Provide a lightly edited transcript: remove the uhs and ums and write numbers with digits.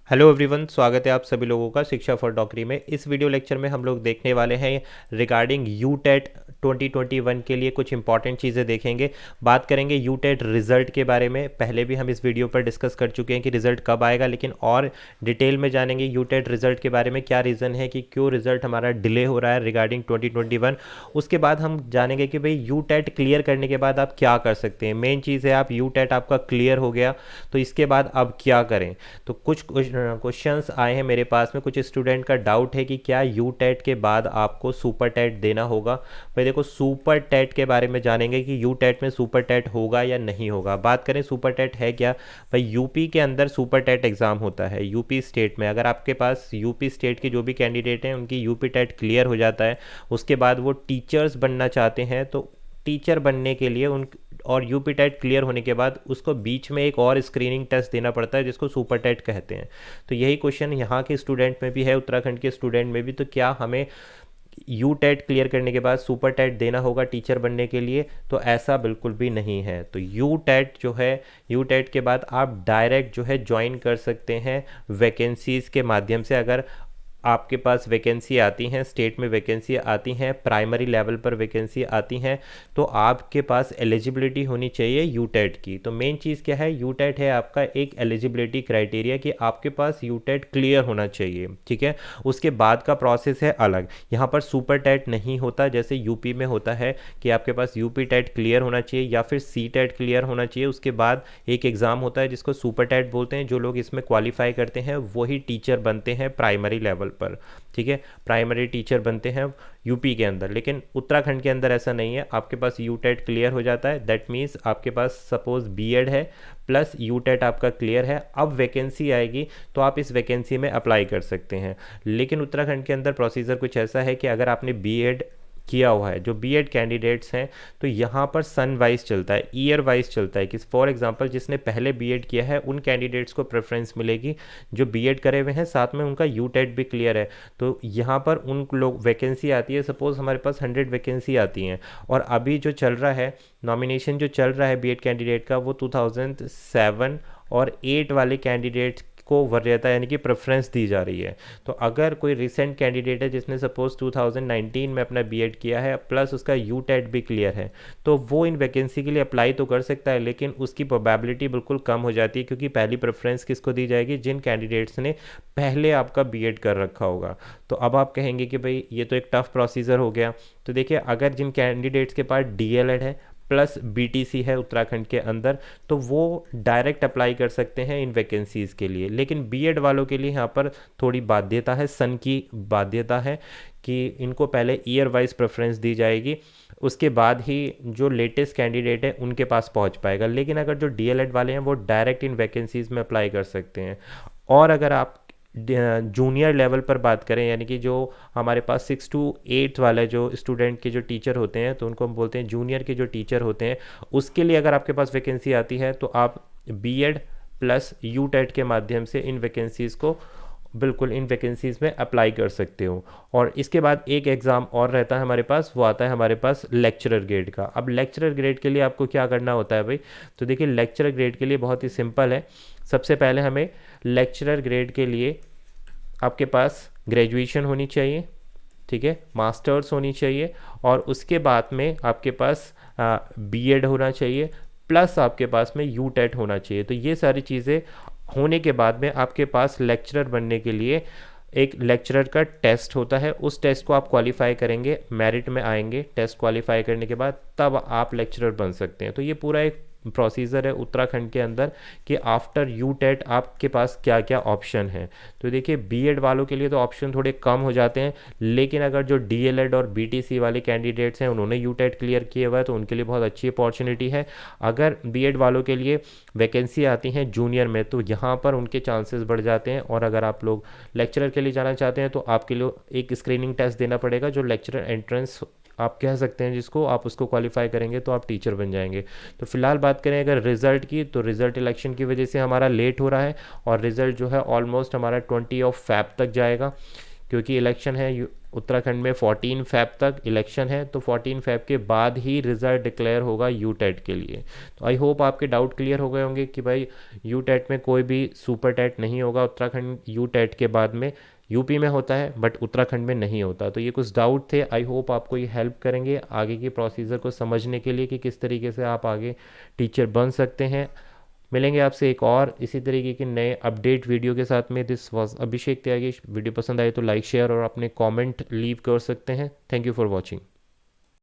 Hello everyone, स्वागत है आप सभी लोगों का शिक्षा फॉर डॉक्टरी में। इस वीडियो लेक्चर में हम लोग देखने वाले हैं रिगार्डिंग यूटेट 2021 के लिए कुछ इंपॉर्टेंट चीज़ें देखेंगे। बात करेंगे यूटेट रिज़ल्ट के बारे में। पहले भी हम इस वीडियो पर डिस्कस कर चुके हैं कि रिज़ल्ट कब आएगा, लेकिन और डिटेल में जानेंगे यूटेट रिज़ल्ट के बारे में, क्या रीज़न है कि क्यों रिज़ल्ट हमारा डिले हो रहा है रिगार्डिंग 2021। उसके बाद हम जानेंगे कि भाई यूटेट क्लियर करने के बाद आप क्या कर सकते हैं। मेन चीज़ है, आप यूटेट आपका क्लियर हो गया तो इसके बाद अब क्या करें। तो कुछ क्वेश्चंस आए हैं मेरे पास में। कुछ स्टूडेंट का डाउट है कि क्या यू टेट के बाद आपको सुपर टेट देना होगा। भाई देखो, सुपर टेट के बारे में जानेंगे कि यू टेट में सुपर टेट होगा या नहीं होगा। बात करें सुपर टेट है क्या। भाई यूपी के अंदर सुपर टेट एग्ज़ाम होता है। यूपी स्टेट में अगर आपके पास यूपी स्टेट के जो भी कैंडिडेट हैं उनकी यूपी टेट क्लियर हो जाता है, उसके बाद वो टीचर्स बनना चाहते हैं तो टीचर बनने के लिए उन और यूपी टेट क्लियर होने के बाद उसको बीच में एक और स्क्रीनिंग टेस्ट देना पड़ता है जिसको सुपर टेट कहते हैं। तो यही क्वेश्चन यहाँ के स्टूडेंट में भी है, उत्तराखंड के स्टूडेंट में भी। तो क्या हमें यू टेट क्लियर करने के बाद सुपर टेट देना होगा टीचर बनने के लिए? तो ऐसा बिल्कुल भी नहीं है। तो यू टेट जो है, यू टेट के बाद आप डायरेक्ट जो है ज्वाइन कर सकते हैं वैकेंसीज़ के माध्यम से। अगर आपके पास वैकेंसी आती हैं, स्टेट में वैकेंसी आती हैं, प्राइमरी लेवल पर वैकेंसी आती हैं, तो आपके पास एलिजिबिलिटी होनी चाहिए यूटेट की। तो मेन चीज़ क्या है, यूटेट है आपका एक एलिजिबिलिटी क्राइटेरिया कि आपके पास यूटेट क्लियर होना चाहिए। ठीक है, उसके बाद का प्रोसेस है अलग। यहाँ पर सुपर टेट नहीं होता जैसे यूपी में होता है कि आपके पास यूपी टेट क्लियर होना चाहिए या फिर सी टेट क्लियर होना चाहिए। उसके बाद एक एग्ज़ाम होता है जिसको सुपर टेट बोलते हैं। जो लोग इसमें क्वालिफाई करते हैं वही टीचर बनते हैं प्राइमरी लेवल पर। ठीक है, प्राइमरी टीचर बनते हैं यूपी के अंदर। लेकिन उत्तराखंड के अंदर ऐसा नहीं है। आपके पास यू टेट क्लियर हो जाता है, दैट मीन्स आपके पास सपोज बीएड है प्लस यू टेट आपका क्लियर है। अब वैकेंसी आएगी तो आप इस वैकेंसी में अप्लाई कर सकते हैं। लेकिन उत्तराखंड के अंदर प्रोसीजर कुछ ऐसा है कि अगर आपने बीएड किया हुआ है, जो बीएड कैंडिडेट्स हैं, तो यहाँ पर सन वाइज चलता है, ईयर वाइज चलता है कि फॉर एग्जांपल जिसने पहले बीएड किया है उन कैंडिडेट्स को प्रेफरेंस मिलेगी जो बीएड करे हुए हैं, साथ में उनका यूटेट भी क्लियर है। तो यहाँ पर उन लोग वैकेंसी आती है, सपोज हमारे पास 100 वैकेंसी आती हैं और अभी जो चल रहा है नॉमिनेशन जो चल रहा है बीएड कैंडिडेट का, वो 2007 और 8 वाले कैंडिडेट्स को वरीयता यानी कि प्रेफरेंस दी जा रही है। तो अगर कोई रिसेंट कैंडिडेट है जिसने सपोज 2019 में अपना बीएड किया है प्लस उसका यूटेट भी क्लियर है, तो वो इन वैकेंसी के लिए अप्लाई तो कर सकता है, लेकिन उसकी प्रोबेबिलिटी बिल्कुल कम हो जाती है क्योंकि पहली प्रेफरेंस किसको दी जाएगी, जिन कैंडिडेट्स ने पहले आपका बीएड कर रखा होगा। तो अब आप कहेंगे कि भाई ये तो एक टफ प्रोसीजर हो गया। तो देखिए, अगर जिन कैंडिडेट्स के पास डीएलएड है प्लस बीटीसी है उत्तराखंड के अंदर, तो वो डायरेक्ट अप्लाई कर सकते हैं इन वैकेंसीज़ के लिए। लेकिन बीएड वालों के लिए यहाँ पर थोड़ी बाध्यता है, सन की बाध्यता है कि इनको पहले ईयर वाइज प्रेफरेंस दी जाएगी, उसके बाद ही जो लेटेस्ट कैंडिडेट है उनके पास पहुंच पाएगा। लेकिन अगर जो डीएलएड वाले हैं वो डायरेक्ट इन वैकेंसीज़ में अप्लाई कर सकते हैं। और अगर आप जूनियर लेवल पर बात करें, यानी कि जो हमारे पास 6 to 8 वाले जो स्टूडेंट के जो टीचर होते हैं, तो उनको हम बोलते हैं जूनियर के जो टीचर होते हैं, उसके लिए अगर आपके पास वैकेंसी आती है तो आप बीएड प्लस यू टेट के माध्यम से इन वैकेंसीज़ को बिल्कुल इन वैकेंसीज़ में अप्लाई कर सकते हो। और इसके बाद एक एग्ज़ाम और रहता है हमारे पास, वो आता है हमारे पास लेक्चरर ग्रेड का। अब लेक्चरर ग्रेड के लिए आपको क्या करना होता है भाई, तो देखिए लेक्चरर ग्रेड के लिए बहुत ही सिंपल है। सबसे पहले हमें लेक्चरर ग्रेड के लिए आपके पास ग्रेजुएशन होनी चाहिए, ठीक है, मास्टर्स होनी चाहिए, और उसके बाद में आपके पास बीएड होना चाहिए प्लस आपके पास में यूटेट होना चाहिए। तो ये सारी चीज़ें होने के बाद में आपके पास लेक्चरर बनने के लिए एक लेक्चरर का टेस्ट होता है। उस टेस्ट को आप क्वालिफाई करेंगे, मेरिट में आएंगे, टेस्ट क्वालिफाई करने के बाद तब आप लेक्चरर बन सकते हैं। तो ये पूरा एक प्रोसीजर है उत्तराखंड के अंदर कि आफ्टर यू टेट आपके पास क्या क्या ऑप्शन है। तो देखिए, बीएड वालों के लिए तो ऑप्शन थोड़े कम हो जाते हैं, लेकिन अगर जो डीएलएड और बीटीसी वाले कैंडिडेट्स हैं उन्होंने यू टेट क्लियर किया हुआ है तो उनके लिए बहुत अच्छी अपॉर्चुनिटी है। अगर बीएड वालों के लिए वैकेंसी आती हैं जूनियर में तो यहाँ पर उनके चांसेस बढ़ जाते हैं। और अगर आप लोग लेक्चरर के लिए जाना चाहते हैं तो आपके लिए एक स्क्रीनिंग टेस्ट देना पड़ेगा, जो लेक्चरर एंट्रेंस आप कह सकते हैं जिसको, आप उसको क्वालिफाई करेंगे तो आप टीचर बन जाएंगे। तो फिलहाल बात करें अगर रिज़ल्ट की, तो रिज़ल्ट इलेक्शन की वजह से हमारा लेट हो रहा है और रिज़ल्ट जो है ऑलमोस्ट हमारा 20 ऑफ फ़ैब तक जाएगा, क्योंकि इलेक्शन है उत्तराखंड में 14 फ़रवरी तक इलेक्शन है, तो 14 फ़रवरी के बाद ही रिज़ल्ट डिक्लेयर होगा यूटेट के लिए। तो आई होप आपके डाउट क्लियर हो गए होंगे कि भाई यूटेट में कोई भी सुपर टेट नहीं होगा उत्तराखंड यूटेट के बाद में। यूपी में होता है बट उत्तराखंड में नहीं होता। तो ये कुछ डाउट थे, आई होप आपको ये हेल्प करेंगे आगे की प्रोसीजर को समझने के लिए कि किस तरीके से आप आगे टीचर बन सकते हैं। मिलेंगे आपसे एक और इसी तरीके के नए अपडेट वीडियो के साथ में। This was Abhishek Tyagi. Video पसंद आए तो लाइक शेयर और अपने कमेंट लीव कर सकते हैं। Thank you for watching.